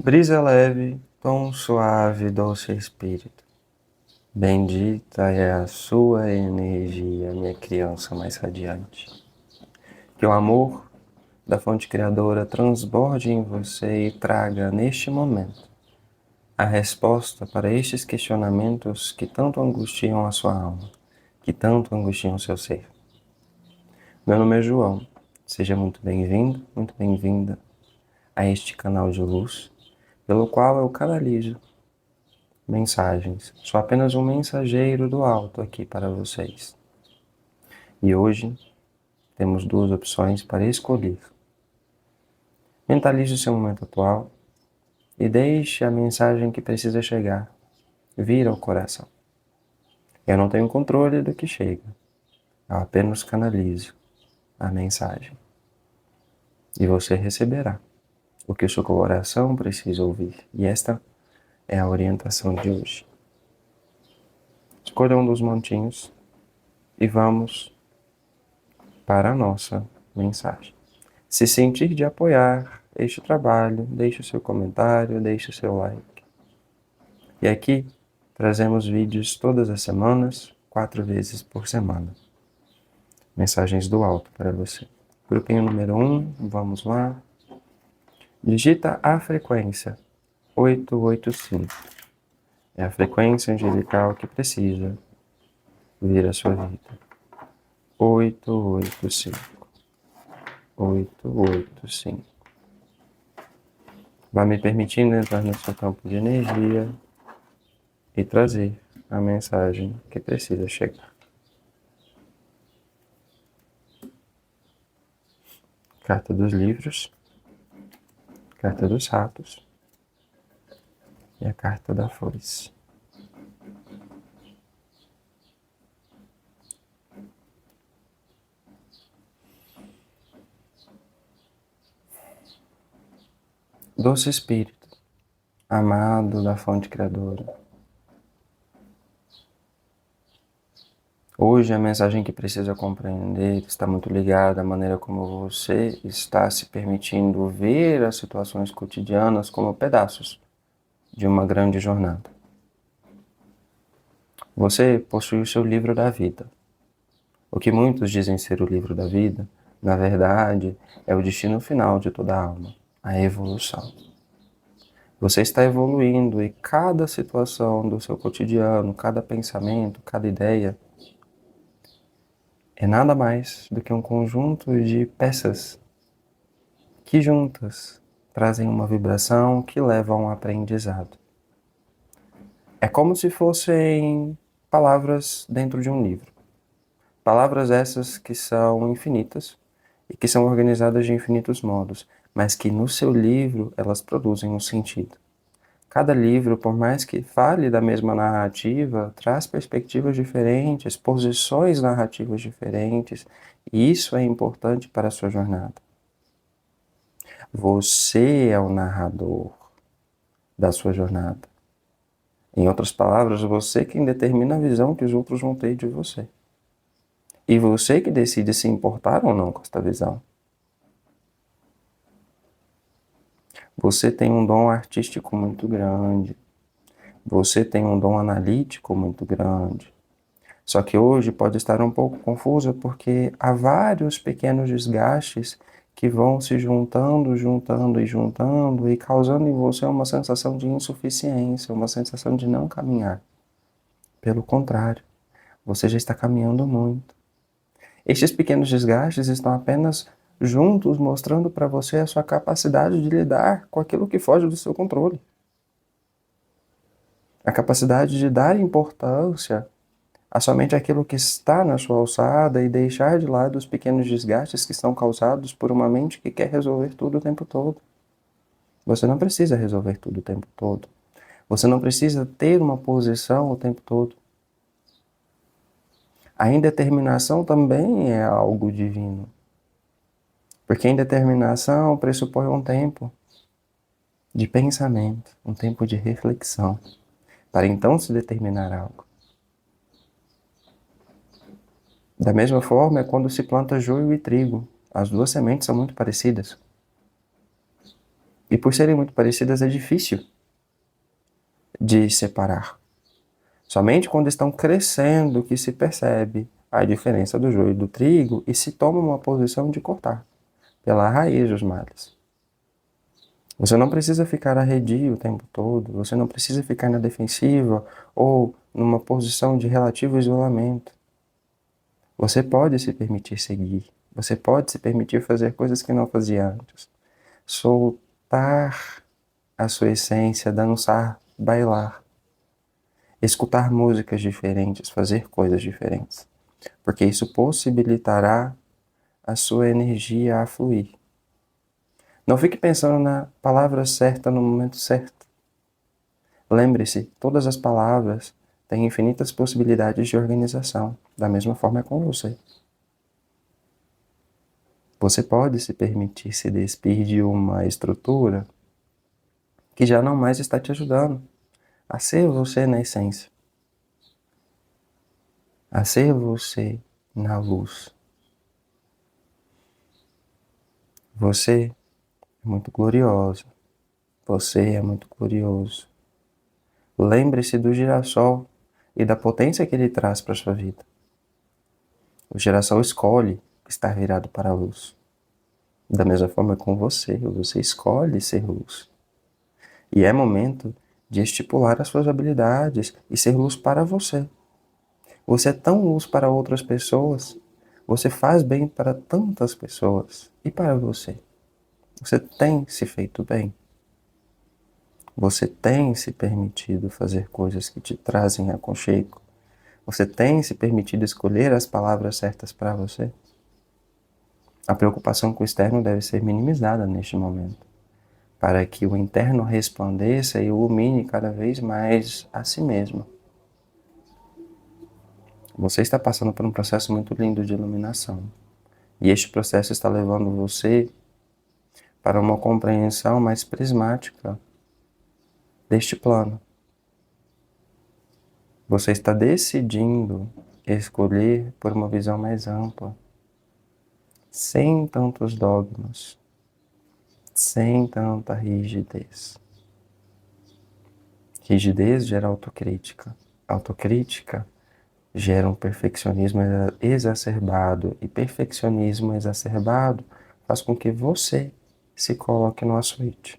Brisa leve, tom suave, doce espírito. Bendita é a sua energia, minha criança mais radiante. Que o amor da fonte criadora transborde em você e traga, neste momento, a resposta para estes questionamentos que tanto angustiam a sua alma, que tanto angustiam o seu ser. Meu nome é João. Seja muito bem-vindo, muito bem-vinda a este canal de luz, pelo qual eu canalizo mensagens. Sou apenas um mensageiro do alto aqui para vocês. E hoje temos duas opções para escolher. Mentalize o seu momento atual e deixe a mensagem que precisa chegar vir ao coração. Eu não tenho controle do que chega. Eu apenas canalizo a mensagem. E você receberá o que o seu coração precisa ouvir. E esta é a orientação de hoje. Escolha um dos montinhos e vamos para a nossa mensagem. Se sentir de apoiar este trabalho, deixe o seu comentário, deixe o seu like. E aqui trazemos vídeos todas as semanas, 4 vezes por semana. Mensagens do alto para você. Grupinho número 1, vamos lá. Digita a frequência 885. É a frequência angelical que precisa vir à sua vida. 885. 885. Vai me permitindo entrar no seu campo de energia e trazer a mensagem que precisa chegar. Carta dos livros, carta dos ratos e a carta da foice. Doce Espírito, amado da fonte criadora, hoje a mensagem que precisa compreender está muito ligada à maneira como você está se permitindo ver as situações cotidianas como pedaços de uma grande jornada. Você possui o seu livro da vida. O que muitos dizem ser o livro da vida, na verdade, é o destino final de toda a alma, a evolução. Você está evoluindo e cada situação do seu cotidiano, cada pensamento, cada ideia é nada mais do que um conjunto de peças que juntas trazem uma vibração que leva a um aprendizado. É como se fossem palavras dentro de um livro. Palavras essas que são infinitas e que são organizadas de infinitos modos, mas que no seu livro elas produzem um sentido. Cada livro, por mais que fale da mesma narrativa, traz perspectivas diferentes, posições narrativas diferentes, e isso é importante para a sua jornada. Você é o narrador da sua jornada. Em outras palavras, você quem determina a visão que os outros vão ter de você. E você que decide se importar ou não com esta visão. Você tem um dom artístico muito grande. Você tem um dom analítico muito grande. Só que hoje pode estar um pouco confusa porque há vários pequenos desgastes que vão se juntando e causando em você uma sensação de insuficiência, uma sensação de não caminhar. Pelo contrário, você já está caminhando muito. Estes pequenos desgastes estão apenas juntos mostrando para você a sua capacidade de lidar com aquilo que foge do seu controle. A capacidade de dar importância a somente aquilo que está na sua alçada e deixar de lado os pequenos desgastes que são causados por uma mente que quer resolver tudo o tempo todo. Você não precisa resolver tudo o tempo todo. Você não precisa ter uma posição o tempo todo. A indeterminação também é algo divino. Porque a indeterminação pressupõe um tempo de pensamento, um tempo de reflexão, para então se determinar algo. Da mesma forma é quando se planta joio e trigo. As duas sementes são muito parecidas. E por serem muito parecidas é difícil de separar. Somente quando estão crescendo que se percebe a diferença do joio e do trigo e se toma uma posição de cortar pela raiz os males. Você não precisa ficar arredio o tempo todo, você não precisa ficar na defensiva ou numa posição de relativo isolamento. Você pode se permitir seguir, você pode se permitir fazer coisas que não fazia antes. Soltar a sua essência, dançar, bailar, escutar músicas diferentes, fazer coisas diferentes. Porque isso possibilitará a sua energia a fluir. Não fique pensando na palavra certa no momento certo. Lembre-se, todas as palavras têm infinitas possibilidades de organização. Da mesma forma é com você. Você pode se permitir se despir de uma estrutura que já não mais está te ajudando a ser você na essência, a ser você na luz. Você é muito gloriosa, você é muito glorioso. Lembre-se do girassol e da potência que ele traz para a sua vida. O girassol escolhe estar virado para a luz. Da mesma forma com você escolhe ser luz. E é momento de estipular as suas habilidades e ser luz para você. Você é tão luz para outras pessoas, você faz bem para tantas pessoas e para você. Você tem se feito bem. Você tem se permitido fazer coisas que te trazem aconchego. Você tem se permitido escolher as palavras certas para você. A preocupação com o externo deve ser minimizada neste momento, para que o interno resplandeça e ilumine cada vez mais a si mesmo. Você está passando por um processo muito lindo de iluminação. E este processo está levando você para uma compreensão mais prismática deste plano. Você está decidindo escolher por uma visão mais ampla, sem tantos dogmas, sem tanta rigidez. Rigidez gera autocrítica. Autocrítica gera um perfeccionismo exacerbado. E perfeccionismo exacerbado faz com que você se coloque no açoite.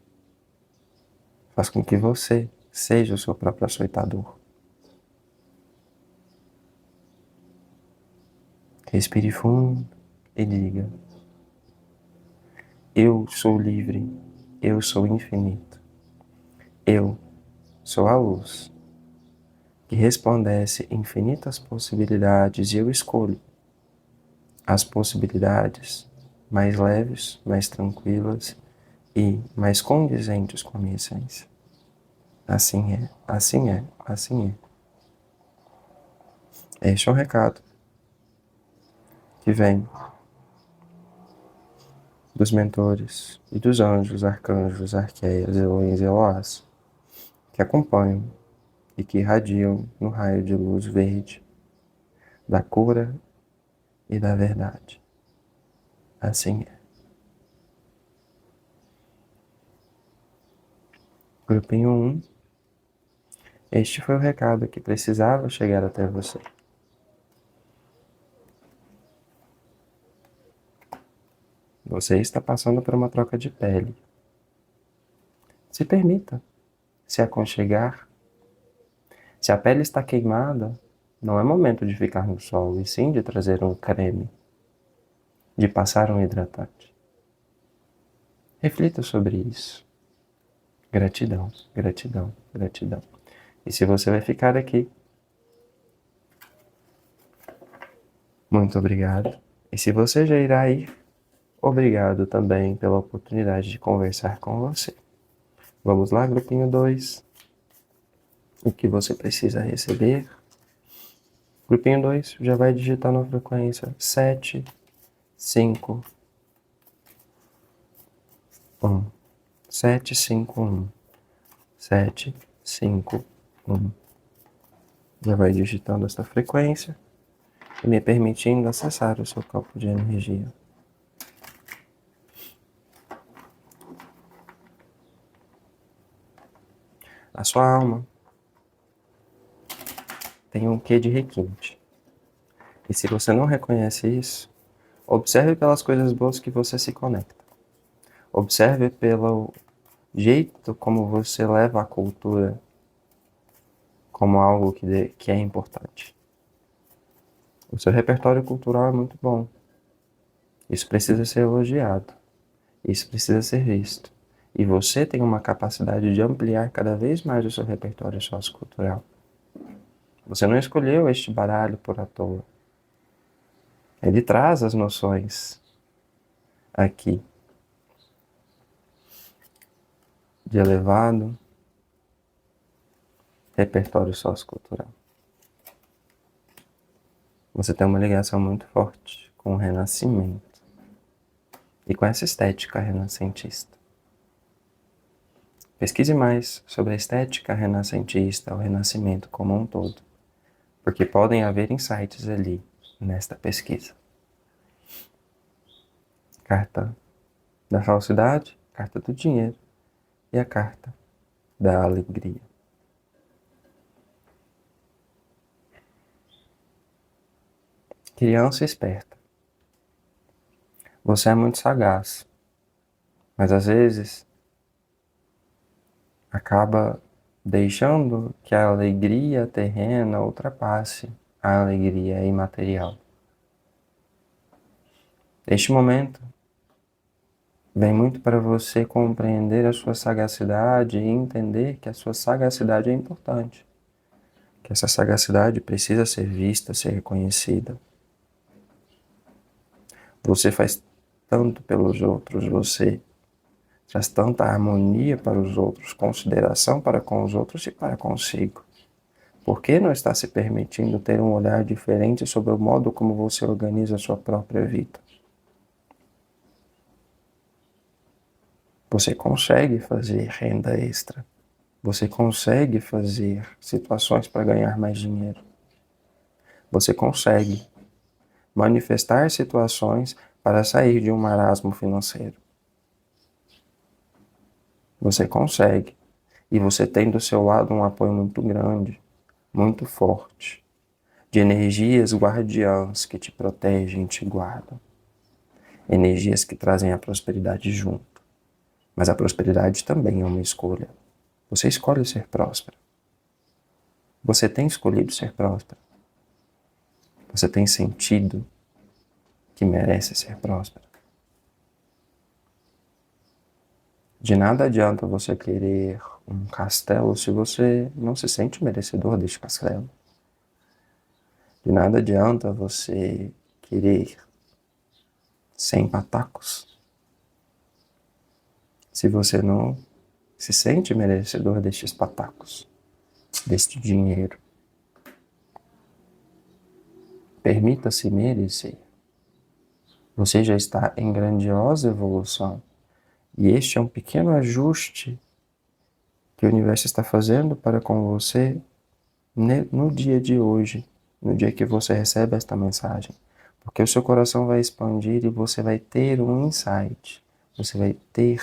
Faz com que você seja o seu próprio açoitador. Respire fundo e diga: eu sou livre, eu sou infinito. Eu sou a luz que resplandece infinitas possibilidades e eu escolho as possibilidades mais leves, mais tranquilas e mais condizentes com a minha essência. Assim é, assim é, assim é. Este é um recado que vem dos mentores e dos anjos, arcanjos, arqueias, Elohims e Eloás, que acompanham e que irradiam no raio de luz verde da cura e da verdade. Assim é. Grupinho 1. Este foi o recado que precisava chegar até você. Você está passando por uma troca de pele. Se permita se aconchegar. Se a pele está queimada, não é momento de ficar no sol, e sim de trazer um creme, de passar um hidratante. Reflita sobre isso. Gratidão, gratidão, gratidão. E se você vai ficar aqui, muito obrigado. E se você já irá ir, obrigado também pela oportunidade de conversar com você. Vamos lá, grupinho 2. O que você precisa receber? Grupinho 2 já vai digitar na frequência 7, 5, 1. 7, 5, 1. 7, 5, 1. Já vai digitando essa frequência e me permitindo acessar o seu campo de energia. A sua alma tem um quê de requinte. E se você não reconhece isso, observe pelas coisas boas que você se conecta. Observe pelo jeito como você leva a cultura como algo que é importante. O seu repertório cultural é muito bom. Isso precisa ser elogiado. Isso precisa ser visto. E você tem uma capacidade de ampliar cada vez mais o seu repertório sociocultural. Você não escolheu este baralho por à toa. Ele traz as noções aqui de elevado repertório sociocultural. Você tem uma ligação muito forte com o renascimento e com essa estética renascentista. Pesquise mais sobre a estética renascentista, o renascimento como um todo, porque podem haver insights ali nesta pesquisa. Carta da falsidade, carta do dinheiro e a carta da alegria. Criança esperta. Você é muito sagaz, mas às vezes acaba deixando que a alegria terrena ultrapasse a alegria imaterial. Neste momento, vem muito para você compreender a sua sagacidade e entender que a sua sagacidade é importante, que essa sagacidade precisa ser vista, ser reconhecida. Você faz tanto pelos outros, você traz tanta harmonia para os outros, consideração para com os outros e para consigo. Por que não está se permitindo ter um olhar diferente sobre o modo como você organiza a sua própria vida? Você consegue fazer renda extra. Você consegue fazer situações para ganhar mais dinheiro. Você consegue manifestar situações para sair de um marasmo financeiro. Você consegue. E você tem do seu lado um apoio muito grande, muito forte, de energias guardiãs que te protegem e te guardam. Energias que trazem a prosperidade junto. Mas a prosperidade também é uma escolha. Você escolhe ser próspero. Você tem escolhido ser próspero. Você tem sentido que merece ser próspero. De nada adianta você querer um castelo se você não se sente merecedor deste castelo. De nada adianta você querer 100 patacos se você não se sente merecedor destes patacos, deste dinheiro. Permita-se merecer. Você já está em grandiosa evolução. E este é um pequeno ajuste que o universo está fazendo para com você no dia de hoje, no dia que você recebe esta mensagem. Porque o seu coração vai expandir e você vai ter um insight. Você vai ter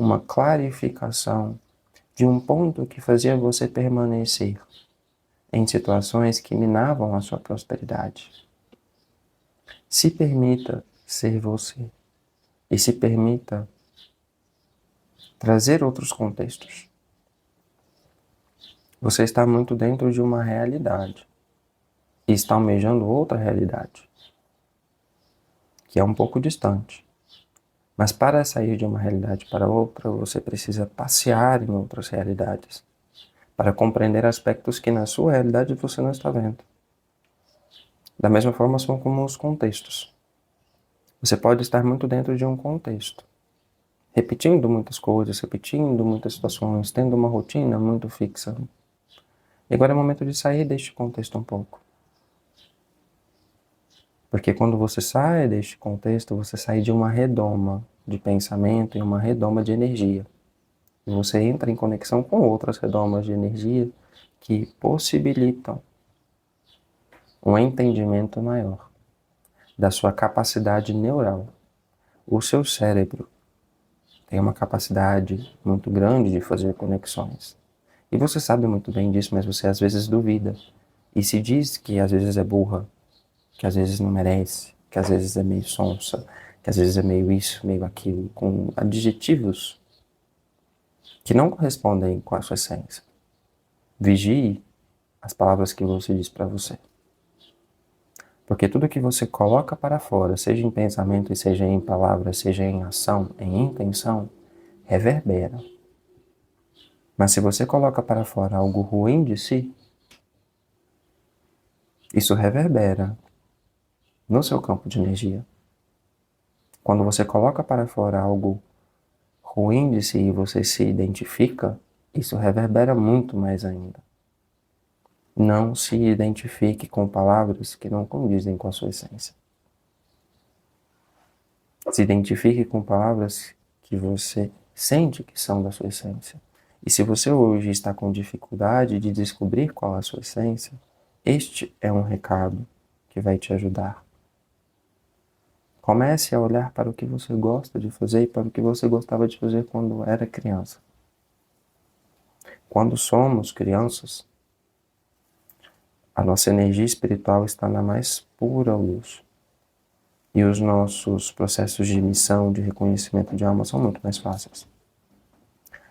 uma clarificação de um ponto que fazia você permanecer em situações que minavam a sua prosperidade. Se permita ser você e se permita trazer outros contextos. Você está muito dentro de uma realidade e está almejando outra realidade, que é um pouco distante. Mas para sair de uma realidade para outra, você precisa passear em outras realidades, para compreender aspectos que na sua realidade você não está vendo. Da mesma forma são como os contextos. Você pode estar muito dentro de um contexto, repetindo muitas coisas, repetindo muitas situações, tendo uma rotina muito fixa. E agora é o momento de sair deste contexto um pouco. Porque quando você sai deste contexto, você sai de uma redoma de pensamento e uma redoma de energia. E você entra em conexão com outras redomas de energia que possibilitam um entendimento maior da sua capacidade neural. O seu cérebro tem uma capacidade muito grande de fazer conexões. E você sabe muito bem disso, mas você às vezes duvida. E se diz que às vezes é burra, que às vezes não merece, que às vezes é meio sonsa, que às vezes é meio isso, meio aquilo, com adjetivos que não correspondem com a sua essência. Vigie as palavras que você diz para você. Porque tudo que você coloca para fora, seja em pensamento, seja em palavras, seja em ação, em intenção, reverbera. Mas se você coloca para fora algo ruim de si, isso reverbera no seu campo de energia. Quando você coloca para fora algo ruim de si e você se identifica, isso reverbera muito mais ainda. Não se identifique com palavras que não condizem com a sua essência. Se identifique com palavras que você sente que são da sua essência. E se você hoje está com dificuldade de descobrir qual é a sua essência, este é um recado que vai te ajudar. Comece a olhar para o que você gosta de fazer e para o que você gostava de fazer quando era criança. Quando somos crianças, a nossa energia espiritual está na mais pura luz. E os nossos processos de missão, de reconhecimento de alma são muito mais fáceis.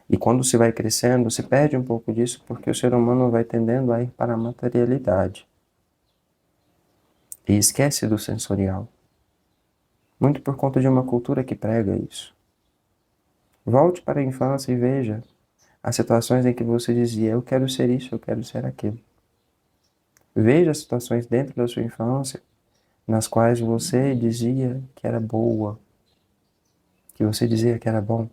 E quando se vai crescendo, se perde um pouco disso porque o ser humano vai tendendo a ir para a materialidade. E esquece do sensorial. Muito por conta de uma cultura que prega isso. Volte para a infância e veja as situações em que você dizia, eu quero ser isso, eu quero ser aquilo. Veja as situações dentro da sua infância nas quais você dizia que era boa, que você dizia que era bom.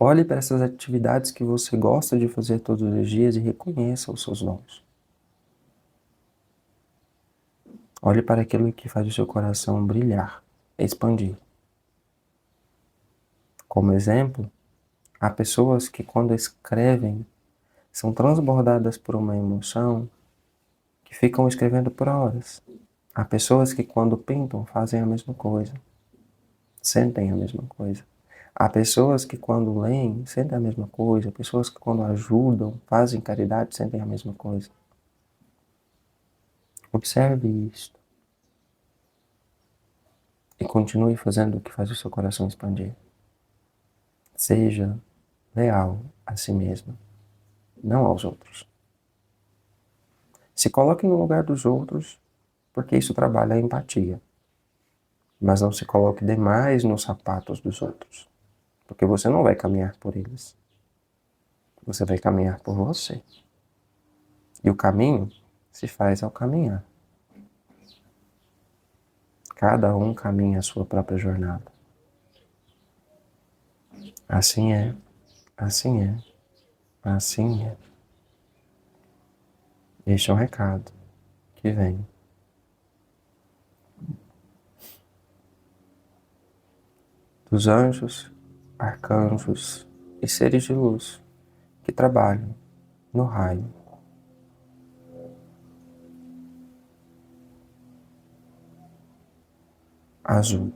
Olhe para essas atividades que você gosta de fazer todos os dias e reconheça os seus dons. Olhe para aquilo que faz o seu coração brilhar, expandir. Como exemplo, há pessoas que quando escrevem são transbordadas por uma emoção que ficam escrevendo por horas. Há pessoas que quando pintam fazem a mesma coisa, sentem a mesma coisa. Há pessoas que quando leem sentem a mesma coisa, pessoas que quando ajudam, fazem caridade, sentem a mesma coisa. Observe isto e continue fazendo o que faz o seu coração expandir. Seja leal a si mesmo, não aos outros. Se coloque no lugar dos outros, porque isso trabalha a empatia. Mas não se coloque demais nos sapatos dos outros, porque você não vai caminhar por eles. Você vai caminhar por você. E o caminho se faz ao caminhar. Cada um caminha a sua própria jornada. Assim é, assim é, assim é. Este é um recado que vem dos anjos, arcanjos e seres de luz que trabalham no raio azul,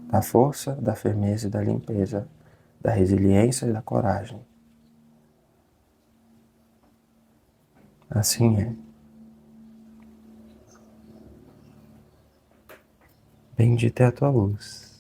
da força, da firmeza e da limpeza, da resiliência e da coragem. Assim é. Bendita é a tua luz.